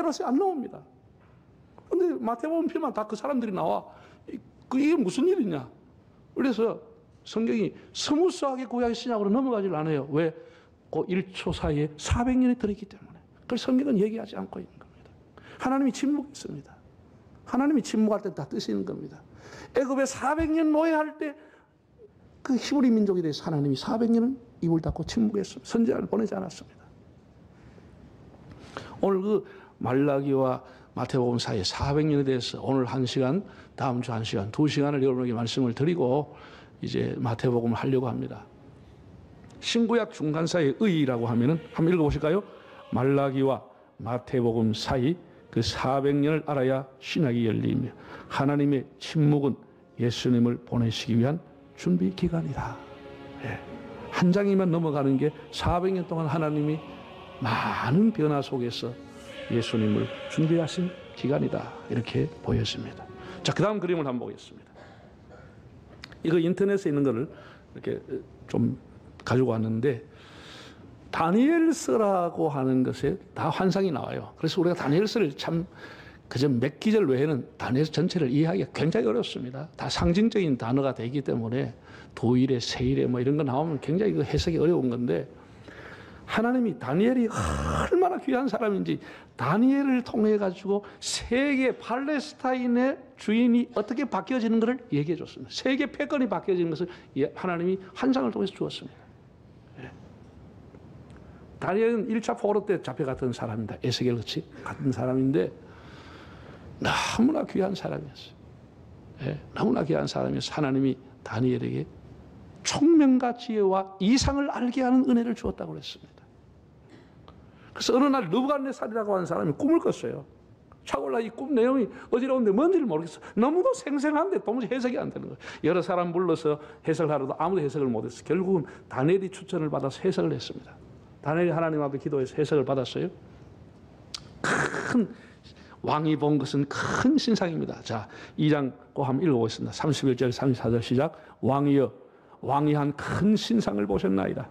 다니엘서에 안 나옵니다. 근데 마태복음 필만 다 그 사람들이 나와. 이게 무슨 일이냐? 그래서 성경이 스무스하게 구약의 신약으로 넘어가질 않아요. 왜? 그 1초 사이에 400년이 들어있기 때문에. 그래서 성경은 얘기하지 않고 있는 겁니다. 하나님이 침묵했습니다. 하나님이 침묵할 때 다 뜻이 있는 겁니다. 애굽에 400년 노예할 때 그 히브리 민족에 대해서 하나님이 400년은 입을 닫고 침묵했습니다. 선지자를 보내지 않았습니다. 오늘 그 말라기와 마태복음 사이에 400년에 대해서 오늘 1시간, 다음 주 1시간, 2시간을 여러분에게 말씀을 드리고 이제 마태복음을 하려고 합니다. 신구약 중간사의 의의라고 하면은 한번 읽어보실까요? 말라기와 마태복음 사이 그 400년을 알아야 신약이 열리며 하나님의 침묵은 예수님을 보내시기 위한 준비 기간이다. 예. 한 장이면 넘어가는 게 400년 동안 하나님이 많은 변화 속에서 예수님을 준비하신 기간이다. 이렇게 보여집니다. 자, 그 다음 그림을 한번 보겠습니다. 이거 인터넷에 있는 거를 이렇게 좀 가지고 왔는데 다니엘서라고 하는 것에 다 환상이 나와요. 그래서 우리가 다니엘서를 참 그저 몇 기절 외에는 다니엘서 전체를 이해하기가 굉장히 어렵습니다. 다 상징적인 단어가 되기 때문에 도일에 세일에 뭐 이런 거 나오면 굉장히 그 해석이 어려운 건데 하나님이 다니엘이 얼마나 귀한 사람인지 다니엘을 통해 가지고 세계 팔레스타인의 주인이 어떻게 바뀌어지는 것을 얘기해 줬습니다. 세계 패권이 바뀌어지는 것을 하나님이 환상을 통해서 주었습니다. 예. 다니엘은 1차 포로 때 잡혀갔던 사람입니다. 에스겔 같이 같은 사람인데 너무나 귀한 사람이었어요. 예. 너무나 귀한 사람이어서 하나님이 다니엘에게 총명과 지혜와 이상을 알게 하는 은혜를 주었다고 그랬습니다. 그래서 어느 날 느부갓네살이라고 하는 사람이 꿈을 꿨어요. 차올라 이 꿈 내용이 어지러운데 뭔지를 모르겠어. 너무도 생생한데 도무지 해석이 안 되는 거예요. 여러 사람 불러서 해석을 하려도 아무도 해석을 못했어요. 결국은 다니엘이 추천을 받아서 해석을 했습니다. 다니엘이 하나님 앞에 기도해서 해석을 받았어요. 큰 왕이 본 것은 큰 신상입니다. 자, 2장 꼭 한번 읽어보겠습니다. 31절 34절 시작. 왕이여 왕이 한 큰 신상을 보셨나이다.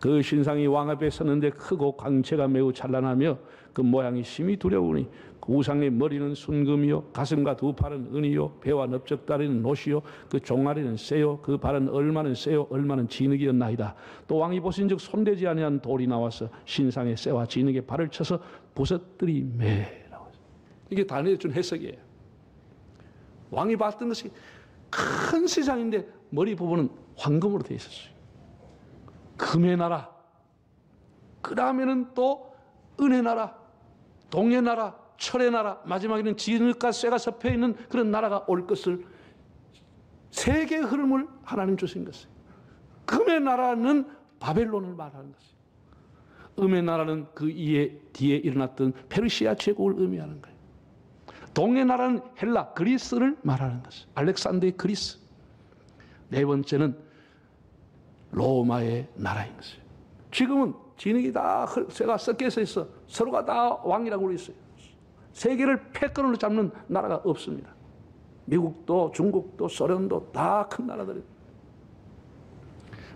그 신상이 왕 앞에 섰는데 크고 광채가 매우 찬란하며 그 모양이 심히 두려우니 그 우상의 머리는 순금이요 가슴과 두 팔은 은이요 배와 넓적다리는 노시요 그 종아리는 쇠요 그 발은 얼마는 쇠요 얼마는 진흙이었나이다. 또 왕이 보신즉 손대지 아니한 돌이 나와서 신상의 쇠와 진흙에 발을 쳐서 부서뜨리매라고. 이게 다니엘이 준 해석이에요. 왕이 봤던 것이 큰 신상인데 머리 부분은 황금으로 되어 있었어요. 금의 나라, 그 다음에는 또 은의 나라, 동의 나라, 철의 나라, 마지막에는 진흙과 쇠가 섞여 있는 그런 나라가 올 것을 세 개의 흐름을 하나님 주신 것이에요. 금의 나라는 바벨론을 말하는 것이에요. 음의 나라는 그 뒤에 일어났던 페르시아 제국을 의미하는 거예요. 동의 나라는 헬라, 그리스를 말하는 것이에요. 알렉산더의 그리스. 네 번째는 로마의 나라인 것이에요. 지금은 진흙이 다 쇠가 섞여서 있어. 서로가 다 왕이라고 그랬어요. 세계를 패권으로 잡는 나라가 없습니다. 미국도 중국도 소련도 다 큰 나라들이에요.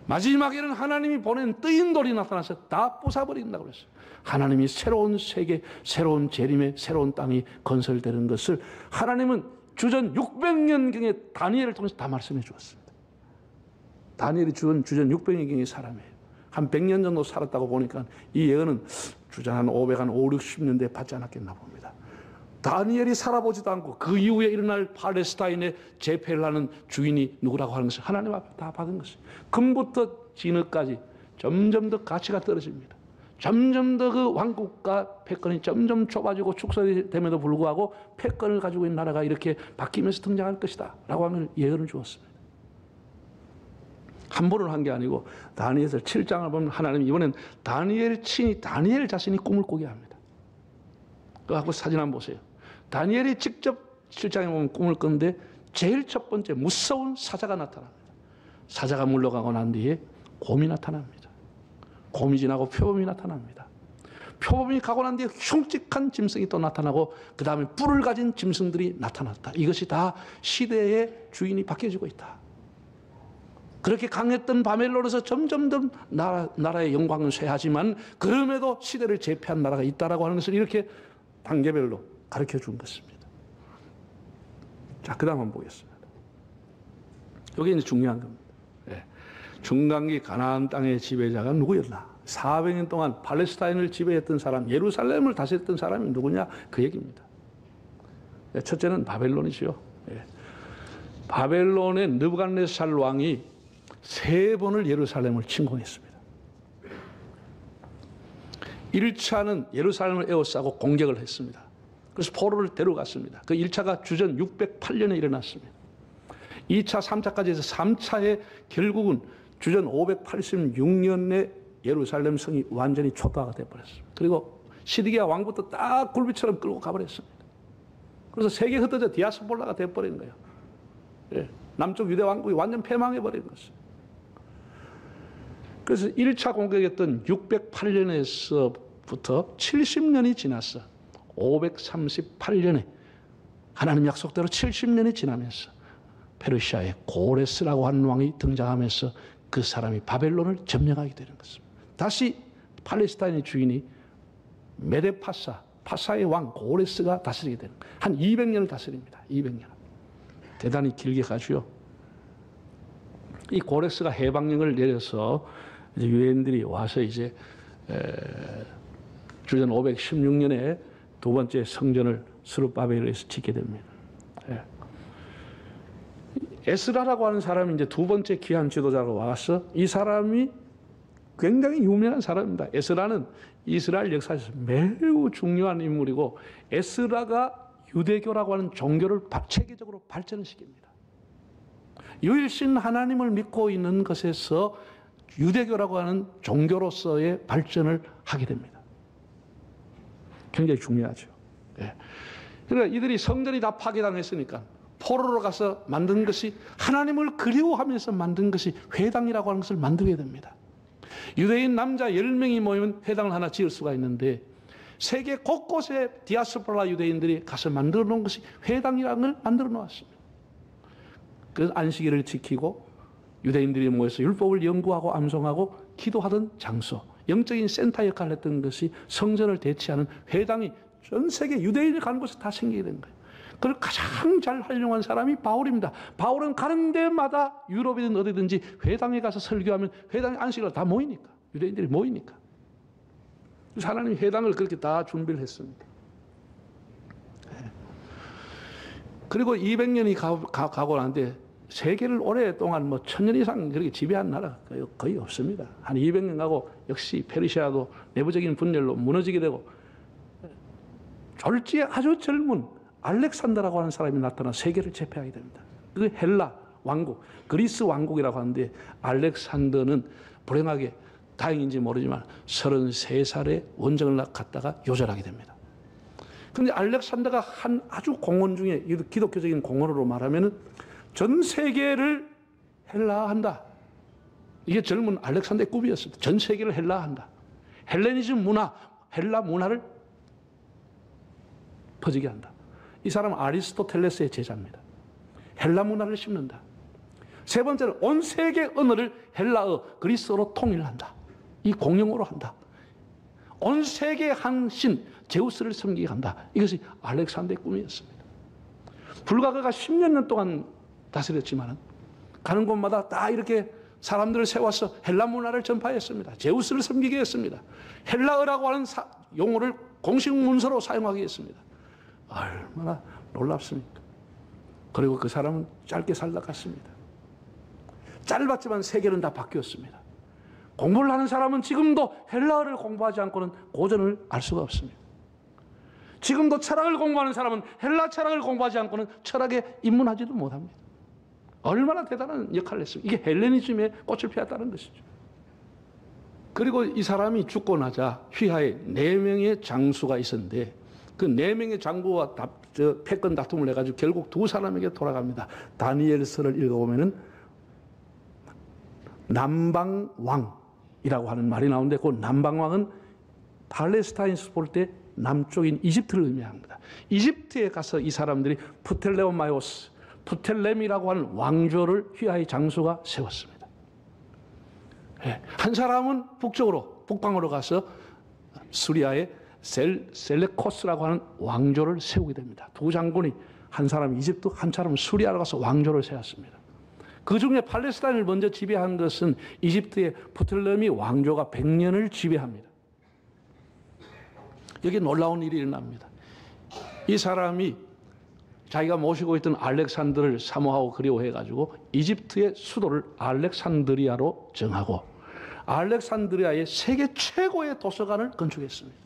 마지막에는 하나님이 보낸 뜨인 돌이 나타나서 다 부숴버린다고 그랬어요. 하나님이 새로운 세계, 새로운 재림의 새로운 땅이 건설되는 것을 하나님은 주전 600년경에 다니엘을 통해서 다 말씀해 주었습니다. 다니엘이 주전 600년경의 사람이에요. 한 100년 정도 살았다고 보니까 이 예언은 주전 한 500, 한 5, 60년대에 받지 않았겠나 봅니다. 다니엘이 살아보지도 않고 그 이후에 일어날 팔레스타인의 재패를 하는 주인이 누구라고 하는 것을 하나님 앞에 다 받은 것이에요. 금부터 진흙까지 점점 더 가치가 떨어집니다. 점점 더 그 왕국과 패권이 점점 좁아지고 축소됨에도 불구하고 패권을 가지고 있는 나라가 이렇게 바뀌면서 등장할 것이다 라고 하는 예언을 주었습니다. 한 번을 한 게 아니고 다니엘서 7장을 보면 하나님이 이번엔 다니엘 자신이 꿈을 꾸게 합니다. 그거 사진 한번 보세요. 다니엘이 직접 7장에 보면 꿈을 꿨는데 제일 첫 번째 무서운 사자가 나타납니다. 사자가 물러가고 난 뒤에 곰이 나타납니다. 곰이 지나고 표범이 나타납니다. 표범이 가고 난 뒤에 흉측한 짐승이 또 나타나고 그 다음에 뿔을 가진 짐승들이 나타났다. 이것이 다 시대의 주인이 바뀌어지고 있다. 그렇게 강했던 바벨론에서 점점 더 나라의 영광은 쇠하지만 그럼에도 시대를 제패한 나라가 있다라고 하는 것을 이렇게 단계별로 가르쳐 준 것입니다. 자, 그 다음 한번 보겠습니다. 여기 이제 중요한 겁니다. 예. 중간기 가나안 땅의 지배자가 누구였나? 400년 동안 팔레스타인을 지배했던 사람, 예루살렘을 다스렸던 사람이 누구냐? 그 얘기입니다. 예, 첫째는 바벨론이죠. 예. 바벨론의 느부갓네살 왕이 3번을 예루살렘을 침공했습니다. 1차는 예루살렘을 에워싸고 공격을 했습니다. 그래서 포로를 데려갔습니다. 그 1차가 주전 608년에 일어났습니다. 2차, 3차까지 해서 3차에 결국은 주전 586년에 예루살렘 성이 완전히 초토화가 되어버렸습니다. 그리고 시드기야 왕부터 딱 굴비처럼 끌고 가버렸습니다. 그래서 세계에 흩어져 디아스폴라가 되어버린 거예요. 예, 남쪽 유대 왕국이 완전 패망해버린 것이죠. 그래서 1차 공격했던 608년에서부터 70년이 지났어. 538년에 하나님 약속대로 70년이 지나면서 페르시아의 고레스라고 하는 왕이 등장하면서 그 사람이 바벨론을 점령하게 되는 것입니다. 다시 팔레스타인의 주인이 파사의 왕 고레스가 다스리게 되는 거예요. 한 200년을 다스립니다. 200년. 대단히 길게 가죠. 이 고레스가 해방령을 내려서 이제 유대인들이 와서 이제 주전 516년에 두 번째 성전을 스룹바벨에서 짓게 됩니다. 예. 에스라라고 하는 사람이 이제 두 번째 귀한 지도자로 와서 이 사람이 굉장히 유명한 사람입니다. 에스라는 이스라엘 역사에서 매우 중요한 인물이고 에스라가 유대교라고 하는 종교를 체계적으로 발전을 시킵니다. 유일신 하나님을 믿고 있는 것에서 유대교라고 하는 종교로서의 발전을 하게 됩니다. 굉장히 중요하죠. 예. 그러니까 이들이 성전이 다 파괴당했으니까 포로로 가서 만든 것이 하나님을 그리워하면서 만든 것이 회당이라고 하는 것을 만들게 됩니다. 유대인 남자 10명이 모이면 회당을 하나 지을 수가 있는데 세계 곳곳에 디아스포라 유대인들이 가서 만들어 놓은 것이 회당이라는 걸 만들어 놓았습니다. 그 안식일을 지키고 유대인들이 모여서 율법을 연구하고 암송하고 기도하던 장소, 영적인 센터 역할을 했던 것이 성전을 대체하는 회당이 전 세계 유대인이 가는 곳에 다 생기게 된 거예요. 그걸 가장 잘 활용한 사람이 바울입니다. 바울은 가는 데마다 유럽이든 어디든지 회당에 가서 설교하면 회당에 안식일 다 모이니까, 유대인들이 모이니까. 그래서 하나님이 회당을 그렇게 다 준비를 했습니다. 그리고 200년이 가고 나는데 세계를 오랫동안 1000년 이상 그렇게 지배한 나라가 거의 없습니다. 한 200년 가고 역시 페르시아도 내부적인 분열로 무너지게 되고 졸지에 아주 젊은 알렉산더라고 하는 사람이 나타나 세계를 제패하게 됩니다. 그 헬라 왕국, 그리스 왕국이라고 하는데 알렉산더는 불행하게 다행인지 모르지만 33살에 원정을 갔다가 요절하게 됩니다. 그런데 알렉산더가 한 아주 공헌 중에 기독교적인 공헌으로 말하면 전 세계를 헬라화한다. 이게 젊은 알렉산더의 꿈이었습니다. 전 세계를 헬라화한다. 헬레니즘 문화, 헬라 문화를 퍼지게 한다. 이 사람은 아리스토텔레스의 제자입니다. 헬라 문화를 심는다. 세 번째는 온 세계 언어를 헬라어, 그리스어로 통일한다. 이 공용어로 한다. 온 세계 한 신, 제우스를 섬기게 한다. 이것이 알렉산더의 꿈이었습니다. 불과 그가 10몇 년 동안 다스렸지만 가는 곳마다 다 이렇게 사람들을 세워서 헬라 문화를 전파했습니다. 제우스를 섬기게 했습니다. 헬라어라고 하는 용어를 공식 문서로 사용하게 했습니다. 얼마나 놀랍습니까? 그리고 그 사람은 짧게 살다 갔습니다. 짧았지만 세계는 다 바뀌었습니다. 공부를 하는 사람은 지금도 헬라어를 공부하지 않고는 고전을 알 수가 없습니다. 지금도 철학을 공부하는 사람은 헬라 철학을 공부하지 않고는 철학에 입문하지도 못합니다. 얼마나 대단한 역할을 했습니까? 이게 헬레니즘의 꽃을 피웠다는 것이죠. 그리고 이 사람이 죽고 나자 휘하에 4명의 장수가 있었는데 그 4명의 장구와 패권 다툼을 해가지고 결국 두 사람에게 돌아갑니다. 다니엘서를 읽어보면은 남방왕이라고 하는 말이 나오는데 그 남방왕은 팔레스타인에서 볼 때 남쪽인 이집트를 의미합니다. 이집트에 가서 이 사람들이 프텔레오마이오스, 프텔렘이라고 하는 왕조를 휘하의 장수가 세웠습니다. 한 사람은 북쪽으로, 북방으로 가서 수리아의 셀레코스라고 하는 왕조를 세우게 됩니다. 두 장군이 한 사람 이집트, 한 사람 수리아로 가서 왕조를 세웠습니다. 그 중에 팔레스타인을 먼저 지배한 것은 이집트의 프톨레미 왕조가 100년을 지배합니다. 여기 놀라운 일이 일어납니다. 이 사람이 자기가 모시고 있던 알렉산더를 사모하고 그리워해가지고 이집트의 수도를 알렉산드리아로 정하고 알렉산드리아의 세계 최고의 도서관을 건축했습니다.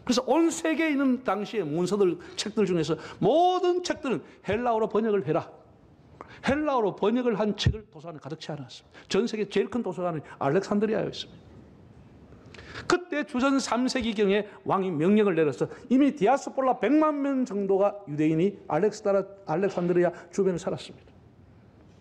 그래서 온 세계에 있는 당시의 문서들, 책들 중에서 모든 책들은 헬라어로 번역을 해라. 헬라어로 번역을 한 책을 도서관에 가득 채워놨습니다. 전 세계 제일 큰 도서관은 알렉산드리아였습니다. 그때 주전 3세기경에 왕이 명령을 내려서 이미 디아스폴라 100만 명 정도가 유대인이 알렉산드리아 주변에 살았습니다.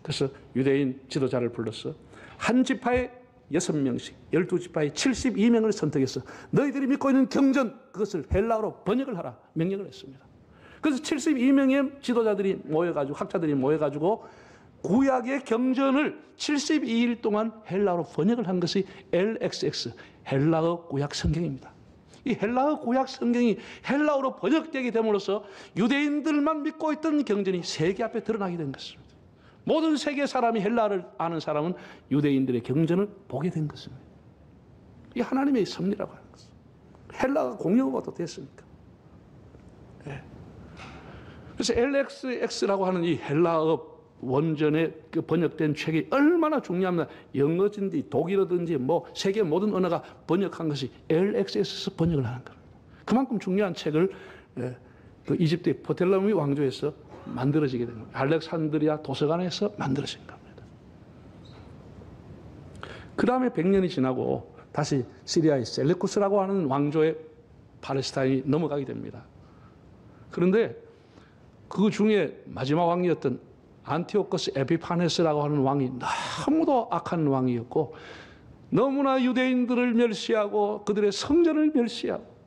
그래서 유대인 지도자를 불러서 한 지파에 6명씩, 12지파에 72명을 선택해서 너희들이 믿고 있는 경전 그것을 헬라어로 번역을 하라 명령을 했습니다. 그래서 72명의 지도자들이 모여가지고 학자들이 모여가지고 구약의 경전을 72일 동안 헬라어로 번역을 한 것이 LXX 헬라어 구약 성경입니다. 이 헬라어 구약 성경이 헬라어로 번역되게 됨으로써 유대인들만 믿고 있던 경전이 세계 앞에 드러나게 된 것입니다. 모든 세계 사람이 헬라어를 아는 사람은 유대인들의 경전을 보게 된 것입니다. 이 하나님의 섭리라고 하는 것입니다. 헬라어가 공용어가 됐습니까? 네. 그래서 LXX라고 하는 이 헬라어 원전에 그 번역된 책이 얼마나 중요합니다. 영어든지 독일어든지 뭐 세계 모든 언어가 번역한 것이 LXX에서 번역을 하는 겁니다. 그만큼 중요한 책을 그 이집트의 프톨레미 왕조에서 만들어지게 된 겁니다. 알렉산드리아 도서관에서 만들어진 겁니다. 그 다음에 100년이 지나고 다시 시리아의 셀레쿠스라고 하는 왕조에 팔레스타인이 넘어가게 됩니다. 그런데 그 중에 마지막 왕이었던 안티오코스 에피파네스라고 하는 왕이 너무도 악한 왕이었고 너무나 유대인들을 멸시하고 그들의 성전을 멸시하고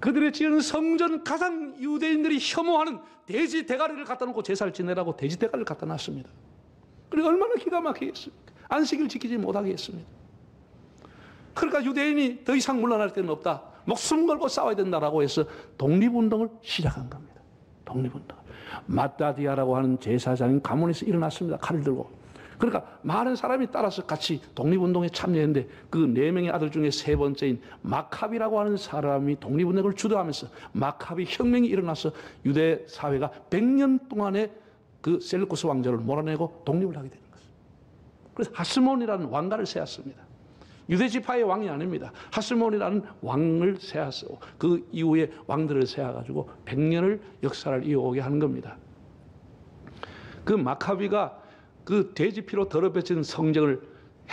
그들의 지은 성전 가장 유대인들이 혐오하는 돼지 대가리를 갖다 놓고 제사를 지내라고 돼지 대가리를 갖다 놨습니다. 그리고 얼마나 기가 막히겠습니까? 안식일 지키지 못하게 했습니다. 그러니까 유대인이 더 이상 물러날 데는 없다. 목숨 걸고 싸워야 된다라고 해서 독립운동을 시작한 겁니다. 독립운동. 마따디아라고 하는 제사장인 가문에서 일어났습니다. 칼을 들고. 그러니까 많은 사람이 따라서 같이 독립운동에 참여했는데 그 4명의 아들 중에 세 번째인 마카비라고 하는 사람이 독립운동을 주도하면서 마카비 혁명이 일어나서 유대 사회가 100년 동안의 그 셀루쿠스 왕조를 몰아내고 독립을 하게 되는 것입니다. 그래서 하스몬이라는 왕가를 세웠습니다. 유대 지파의 왕이 아닙니다. 하스몬이라는 왕을 세워서 그 이후에 왕들을 세워가지고 100년을 역사를 이어오게 하는 겁니다. 그 마카비가 그 돼지피로 더럽혀진 성전을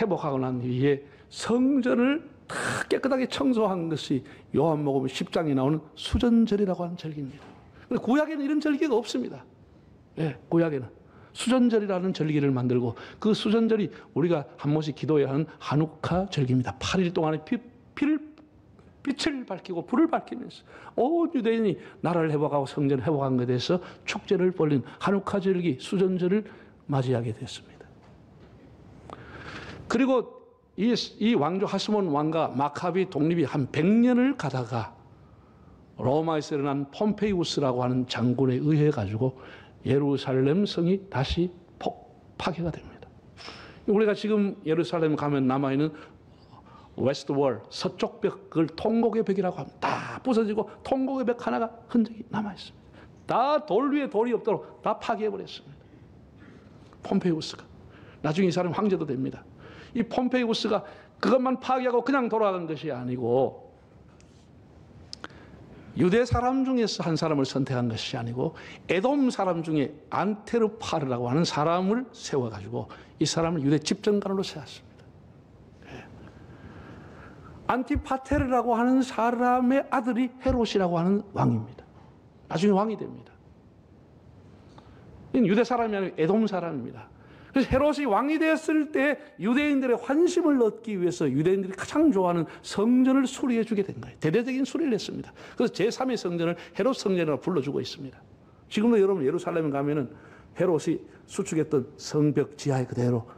회복하고 난 뒤에 성전을 다 깨끗하게 청소한 것이 요한복음 10장에 나오는 수전절이라고 하는 절기입니다. 구약에는 이런 절기가 없습니다. 예, 구약에는 수전절이라는 절기를 만들고 그 수전절이 우리가 한 번씩 기도해야 하는 하누카 절기입니다. 8일 동안에 빛을 밝히고 불을 밝히면서 온 유대인이 나라를 회복하고 성전을 회복한 것에 대해서 축제를 벌린 하누카 절기 수전절을 맞이하게 됐습니다. 그리고 이 왕조 하스몬 왕과 마카비 독립이 한 100년을 가다가 로마에서 일어난 폼페이우스라고 하는 장군에 의해 가지고 예루살렘 성이 다시 파괴가 됩니다. 우리가 지금 예루살렘 가면 남아있는 웨스트월 서쪽 벽, 그걸 통곡의 벽이라고 합니다. 다 부서지고 통곡의 벽 하나가 흔적이 남아있습니다. 다 돌 위에 돌이 없도록 다 파괴해버렸습니다. 폼페이우스가. 나중에 이 사람 황제도 됩니다. 이 폼페이우스가 그것만 파괴하고 그냥 돌아간 것이 아니고 유대 사람 중에서 한 사람을 선택한 것이 아니고 에돔 사람 중에 안테르파르라고 하는 사람을 세워가지고 이 사람을 유대 집정관으로 세웠습니다. 네. 안티파테르라고 하는 사람의 아들이 헤롯이라고 하는 왕입니다. 나중에 왕이 됩니다. 유대 사람이 아니고 에돔 사람입니다. 그래서 헤롯이 왕이 되었을 때 유대인들의 환심을 얻기 위해서 유대인들이 가장 좋아하는 성전을 수리해 주게 된 거예요. 대대적인 수리를 했습니다. 그래서 제3의 성전을 헤롯 성전이라고 불러주고 있습니다. 지금도 여러분 예루살렘에 가면은 헤롯이 수축했던 성벽 지하에 그대로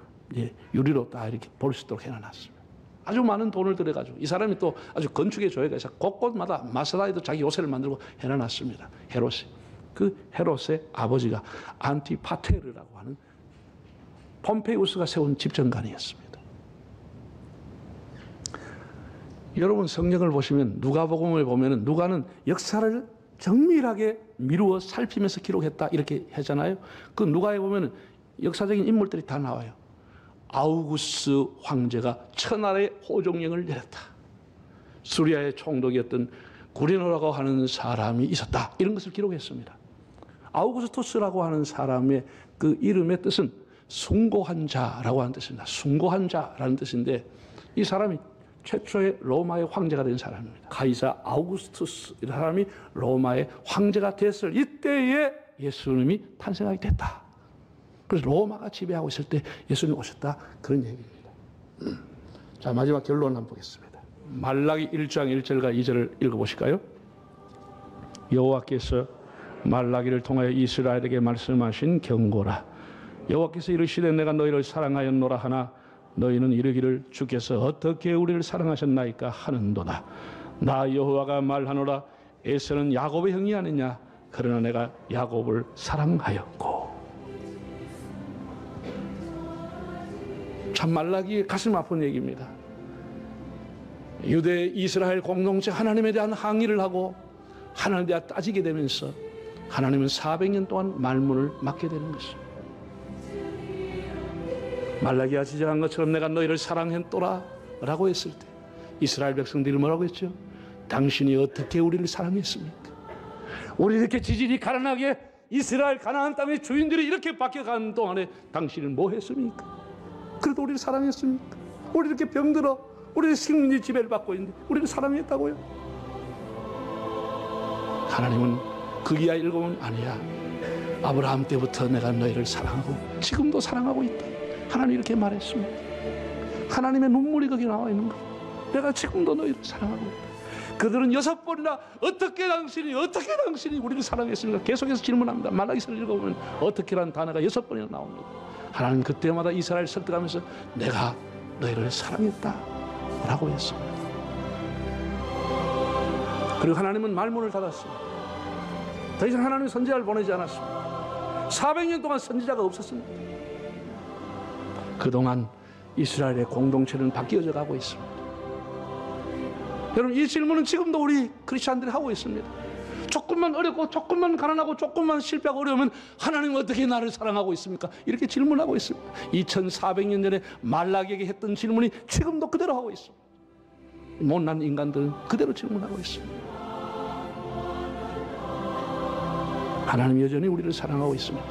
유리로 딱 이렇게 볼 수 있도록 해놨습니다. 아주 많은 돈을 들여가지고 이 사람이 또 아주 건축에 조예가 있어 곳곳마다 마사다에도 자기 요새를 만들고 해놔놨습니다. 헤롯이. 그 헤롯의 아버지가 안티파테르라고 하는 폼페이우스가 세운 집정관이었습니다. 여러분 성경을 보시면 누가복음을 보면은 누가는 역사를 정밀하게 미루어 살피면서 기록했다 이렇게 하잖아요. 그 누가에 보면은 역사적인 인물들이 다 나와요. 아우구스 황제가 천하의 호종령을 내렸다. 수리아의 총독이었던 구리노라고 하는 사람이 있었다. 이런 것을 기록했습니다. 아우구스토스라고 하는 사람의 그 이름의 뜻은 숭고한 자라고 하는 뜻입니다. 숭고한 자라는 뜻인데 이 사람이 최초의 로마의 황제가 된 사람입니다. 카이사 아우구스투스 이 사람이 로마의 황제가 됐을 이때에 예수님이 탄생하게 됐다. 그래서 로마가 지배하고 있을 때 예수님이 오셨다. 그런 얘기입니다. 자, 마지막 결론 한번 보겠습니다. 말라기 1장 1절과 2절을 읽어보실까요? 여호와께서 말라기를 통하여 이스라엘에게 말씀하신 경고라. 여호와께서 이르시되 내가 너희를 사랑하였노라 하나 너희는 이르기를 주께서 어떻게 우리를 사랑하셨나이까 하는도다. 나 여호와가 말하노라 에서는 야곱의 형이 아니냐 그러나 내가 야곱을 사랑하였고. 참 말라기 가슴 아픈 얘기입니다. 유대 이스라엘 공동체 하나님에 대한 항의를 하고 하나님에 대해 따지게 되면서 하나님은 400년 동안 말문을 막게 되는 것입니다. 말라기가 지적한 것처럼 내가 너희를 사랑했노라 라고 했을 때 이스라엘 백성들이 뭐라고 했죠? 당신이 어떻게 우리를 사랑했습니까? 우리 이렇게 지질이 가난하게 이스라엘 가나안 땅의 주인들이 이렇게 바뀌어가는 동안에 당신은 뭐 했습니까? 그래도 우리를 사랑했습니까? 우리 이렇게 병들어 우리 식민지 지배를 받고 있는데 우리를 사랑했다고요? 하나님은 그 이하 읽으면 아니야. 아브라함 때부터 내가 너희를 사랑하고 지금도 사랑하고 있다. 하나님 이렇게 말했습니다. 하나님의 눈물이 거기 나와 있는 거. 내가 지금도 너희를 사랑하고 있다. 그들은 6번이나 어떻게 당신이 우리를 사랑했습니까? 계속해서 질문합니다. 말라기서를 읽어보면 어떻게라는 단어가 6번이나 나옵니다. 하나님 그때마다 이스라엘 설득하면서 내가 너희를 사랑했다 라고 했습니다. 그리고 하나님은 말문을 닫았습니다. 더 이상 하나님이 선지자를 보내지 않았습니다. 400년 동안 선지자가 없었습니다. 그동안 이스라엘의 공동체는 바뀌어져 가고 있습니다. 여러분 이 질문은 지금도 우리 크리스찬들이 하고 있습니다. 조금만 어렵고 조금만 가난하고 조금만 실패하고 어려우면 하나님은 어떻게 나를 사랑하고 있습니까? 이렇게 질문하고 있습니다. 2400년 전에 말라기에게 했던 질문이 지금도 그대로 하고 있습니다. 못난 인간들은 그대로 질문하고 있습니다. 하나님 여전히 우리를 사랑하고 있습니다.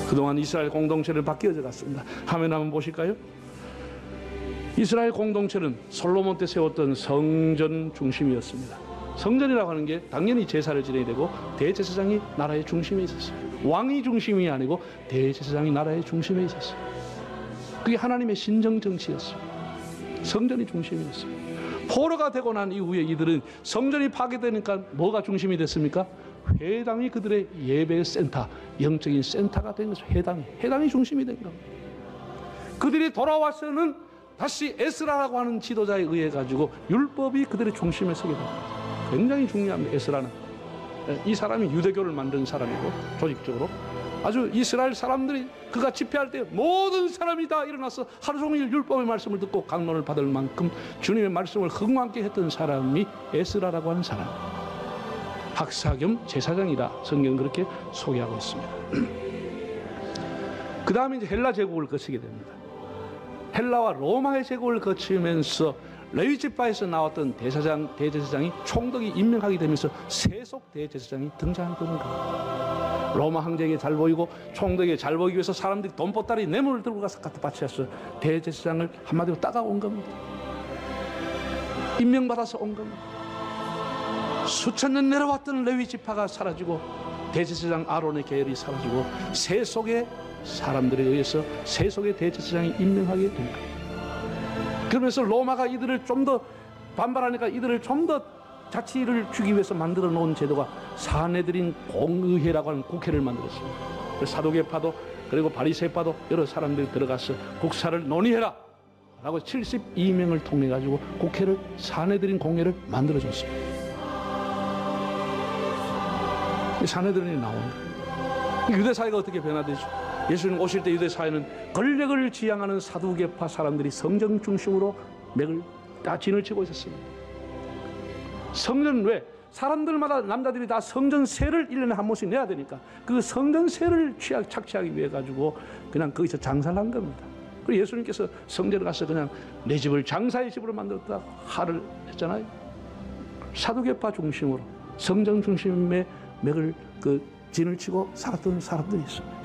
그동안 이스라엘 공동체를 바뀌어져 갔습니다. 화면 한번 보실까요? 이스라엘 공동체는 솔로몬 때 세웠던 성전 중심이었습니다. 성전이라고 하는 게 당연히 제사를 지내야 되고 대제사장이 나라의 중심에 있었어요. 왕이 중심이 아니고 대제사장이 나라의 중심에 있었어요. 그게 하나님의 신정 정치였어요. 성전이 중심이었어요. 포로가 되고 난 이후에 이들은 성전이 파괴되니까 뭐가 중심이 됐습니까? 회당이 그들의 예배 센터, 영적인 센터가 된 것이죠. 회당이 중심이 된 겁니다. 그들이 돌아와서는 다시 에스라라고 하는 지도자에 의해 가지고 율법이 그들의 중심에 서게 됩니다. 굉장히 중요합니다. 에스라는 이 사람이 유대교를 만든 사람이고 조직적으로 아주 이스라엘 사람들이 그가 집회할 때 모든 사람이 다 일어나서 하루 종일 율법의 말씀을 듣고 강론을 받을 만큼 주님의 말씀을 흥망케 했던 사람이 에스라라고 하는 사람. 박사 겸 제사장이다. 성경은 그렇게 소개하고 있습니다. 그 다음에 이제 헬라 제국을 거치게 됩니다. 헬라와 로마의 제국을 거치면서 레위 지파에서 나왔던 대제사장이 총독이 임명하게 되면서 세속 대제사장이 등장하게 되는 겁니다. 로마 황제에게 잘 보이고 총독에게 잘 보이기 위해서 사람들이 돈보따리 뇌물을 들고 가서 갖다 바쳐서 대제사장을 한마디로 따가온 겁니다. 임명받아서 온 겁니다. 수천 년 내려왔던 레위 지파가 사라지고 대제사장 아론의 계열이 사라지고 세속의 사람들에 의해서 세속의 대제사장이 임명하게 된 겁니다. 그러면서 로마가 이들을 좀 더 반발하니까 이들을 좀 더 자치를 주기 위해서 만들어 놓은 제도가 사내들인 공의회라고 하는 국회를 만들었습니다. 사도계파도 그리고 바리새파도 여러 사람들이 들어가서 국사를 논의해라 라고 72명을 통해 가지고 국회를 사내들인 공회를 만들어줬습니다. 사내들인이 나온 거예요. 유대 사회가 어떻게 변화되죠? 예수님 오실 때 유대 사회는 권력을 지향하는 사두개파 사람들이 성전 중심으로 맥을 다 진을 치고 있었습니다. 성전 왜? 사람들마다 남자들이 다 성전세를 1년에 한 번씩 내야 되니까 그 성전세를 착취하기 위해 가지고 그냥 거기서 장사를 한 겁니다. 그리고 예수님께서 성전에 가서 그냥 내 집을 장사의 집으로 만들었다 하를 했잖아요. 사두개파 중심으로 성전 중심의 맥을 진을 치고 살았던 사람들이 있습니다.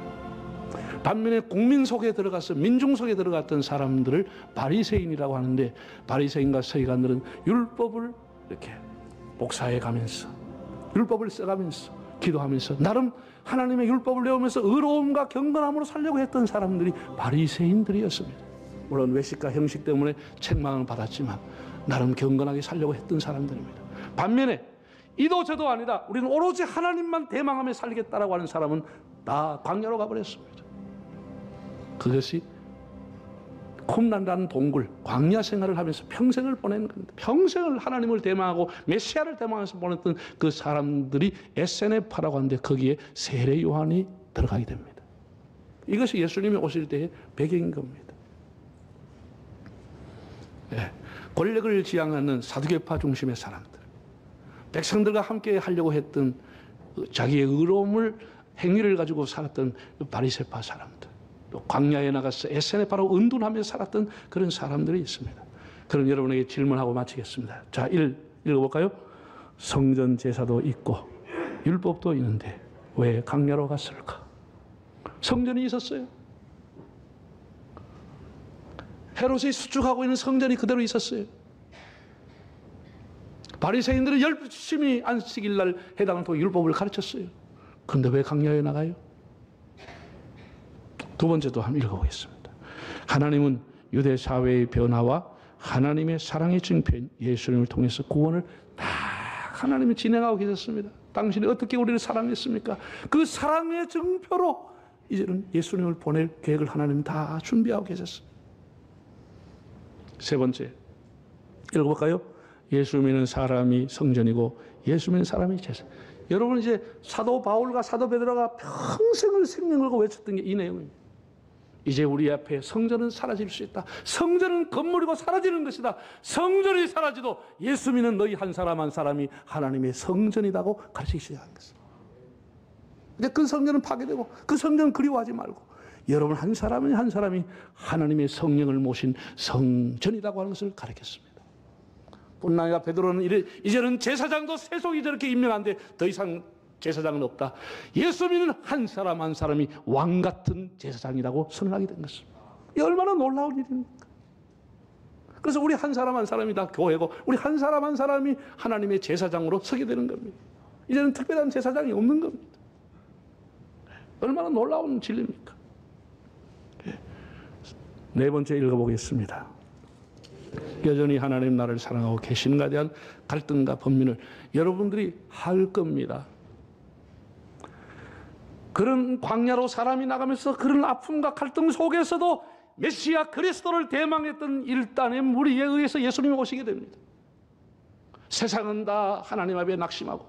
반면에 국민 속에 들어가서 민중 속에 들어갔던 사람들을 바리새인이라고 하는데, 바리새인과 서기관들은 율법을 이렇게 복사해 가면서 율법을 써가면서 기도하면서 나름 하나님의 율법을 외우면서 의로움과 경건함으로 살려고 했던 사람들이 바리새인들이었습니다. 물론 외식과 형식 때문에 책망을 받았지만 나름 경건하게 살려고 했던 사람들입니다. 반면에 이도 저도 아니다, 우리는 오로지 하나님만 대망하며 살겠다라고 하는 사람은 다 광야로 가버렸습니다. 그것이 쿰란라는 동굴 광야 생활을 하면서 평생을 보낸 겁니다. 평생을 하나님을 대망하고 메시아를 대망해서 보냈던 그 사람들이 SNF라고 하는데 거기에 세례 요한이 들어가게 됩니다. 이것이 예수님이 오실 때의 배경인 겁니다. 네. 권력을 지향하는 사두개파 중심의 사람들, 백성들과 함께 하려고 했던 자기의 의로움을 행위를 가지고 살았던 바리새파 사람들, 또 광야에 나가서 SNF라고 은둔하며 살았던 그런 사람들이 있습니다. 그럼 여러분에게 질문하고 마치겠습니다. 자, 읽어볼까요? 성전 제사도 있고 율법도 있는데 왜 광야로 갔을까? 성전이 있었어요. 헤롯이 수축하고 있는 성전이 그대로 있었어요. 바리새인들은 열심히 안식일날 해당하는 율법을 가르쳤어요. 그런데 왜 광야에 나가요? 두 번째도 한번 읽어보겠습니다. 하나님은 유대 사회의 변화와 하나님의 사랑의 증표인 예수님을 통해서 구원을 다 하나님이 진행하고 계셨습니다. 당신이 어떻게 우리를 사랑했습니까? 그 사랑의 증표로 이제는 예수님을 보낼 계획을 하나님 다 준비하고 계셨습니다. 세 번째 읽어볼까요? 예수 믿는 사람이 성전이고 예수 믿는 사람이 제사. 여러분, 이제 사도 바울과 사도 베드로가 평생을 생명 걸고 외쳤던 게 이 내용입니다. 이제 우리 앞에 성전은 사라질 수 있다. 성전은 건물이고 사라지는 것이다. 성전이 사라지도 예수 믿는 너희 한 사람 한 사람이 하나님의 성전이라고 가르치기 시작한 것입니다. 이제 그 성전은 파괴되고 그 성전은 그리워하지 말고 여러분 한 사람이 한 사람이 하나님의 성령을 모신 성전이라고 하는 것을 가르쳤습니다. 뿐 아니라 베드로는 이제는 제사장도 세속이 저렇게 임명한데 더 이상 제사장은 없다. 예수 믿는 한 사람 한 사람이 왕 같은 제사장이라고 선언하게 된 것입니다. 이 얼마나 놀라운 일입니까? 그래서 우리 한 사람 한 사람이 다 교회고 우리 한 사람 한 사람이 하나님의 제사장으로 서게 되는 겁니다. 이제는 특별한 제사장이 없는 겁니다. 얼마나 놀라운 진리입니까? 네 번째 읽어보겠습니다. 여전히 하나님 나를 사랑하고 계시는가에 대한 갈등과 번민을 여러분들이 할 겁니다. 그런 광야로 사람이 나가면서 그런 아픔과 갈등 속에서도 메시아 그리스도를 대망했던 일단의 무리에 의해서 예수님이 오시게 됩니다. 세상은 다 하나님 앞에 낙심하고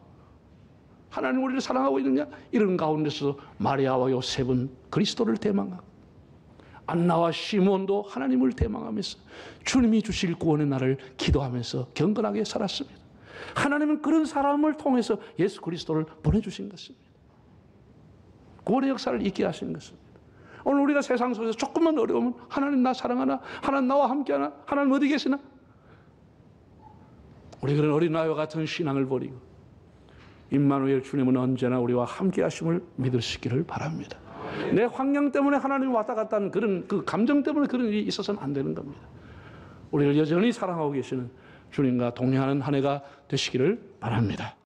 하나님 우리를 사랑하고 있느냐? 이런 가운데서 마리아와 요셉은 그리스도를 대망하고 안나와 시몬도 하나님을 대망하면서 주님이 주실 구원의 날을 기도하면서 경건하게 살았습니다. 하나님은 그런 사람을 통해서 예수 그리스도를 보내주신 것입니다. 구원의 역사를 있게 하신 것입니다. 오늘 우리가 세상 속에서 조금만 어려우면 하나님 나 사랑하나? 하나님 나와 함께하나? 하나님 어디 계시나? 우리 그런 어린아이와 같은 신앙을 버리고 임마누엘 주님은 언제나 우리와 함께 하심을 믿을 수 있기를 바랍니다. 내 환경 때문에 하나님이 왔다 갔다 하는 그런 그 감정 때문에 그런 일이 있어서는 안 되는 겁니다. 우리를 여전히 사랑하고 계시는 주님과 동행하는 한 해가 되시기를 바랍니다.